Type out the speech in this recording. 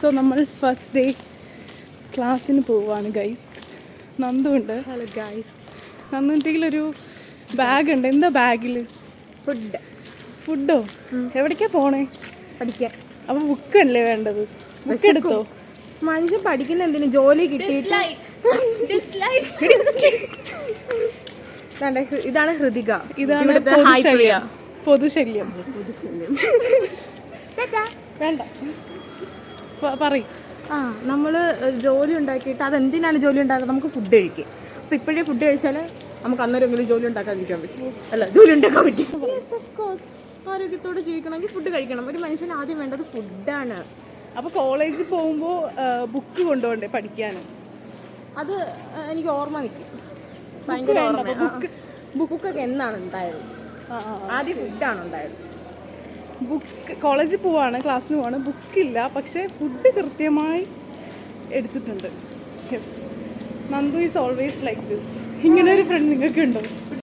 So നമ്മൾ first day ക്ലാസ്സിന് പോവുകയാണ് ഗൈസ്. നന്ദുണ്ട്. Hello guys. നന്ദുണ്ടെങ്കിലൊരു ബാഗുണ്ട്. എന്താ ബാഗിൽ? ഫുഡോ? എവിടേക്കാ പോണേ? പഠിക്കാൻ. അപ്പോൾ ബുക്കല്ലേ വേണ്ടത്? ബുക്ക് എടുത്തോ? മനുഷ്യൻ പഠിക്കുന്ന എന്തിനു? ജോലി കിട്ടിയിട്ട്. ഇതാണ് ഹൃതിക. ഇതാണ് പൊതുശല്യം. വേണ്ട പറയും. നമ്മൾ ജോലി ഉണ്ടാക്കിയിട്ട് അതെന്തിനാണ് ജോലി ഉണ്ടാക്കുന്നത്? നമുക്ക് ഫുഡ് കഴിക്കും. അപ്പോൾ ഇപ്പോഴേ ഫുഡ് കഴിച്ചാൽ നമുക്ക് അന്നേരമെങ്കിലും ജോലി ഉണ്ടാക്കാതിരിക്കാൻ പറ്റും. അല്ല, ജോലി ഉണ്ടാക്കാൻ പറ്റും. Yes, of course. ആരോഗ്യത്തോടെ ജീവിക്കണമെങ്കിൽ ഫുഡ് കഴിക്കണം. ഒരു മനുഷ്യന് ആദ്യം വേണ്ടത് ഫുഡാണ്. അപ്പോൾ കോളേജിൽ പോകുമ്പോൾ ബുക്ക് കൊണ്ടുപോകണ്ടേ പഠിക്കാൻ? അത് എനിക്ക് ഓർമ്മ നിൽക്കും. ഭയങ്കര ഓർമ്മ. ബുക്കൊക്കെ എന്നാണ് ഉണ്ടായത്? ആദ്യം ഫുഡാണ് ഉണ്ടായത്. ബുക്ക് കോളേജിൽ പോവാണ്, ക്ലാസ്സിന് പോവാണ്, ബുക്കില്ല, പക്ഷേ ഫുഡ് കൃത്യമായി എടുത്തിട്ടുണ്ട്. Yes, Nandu is always like this. ഇങ്ങനെ ഒരു ഫ്രണ്ട് നിങ്ങൾക്ക് ഉണ്ടോ?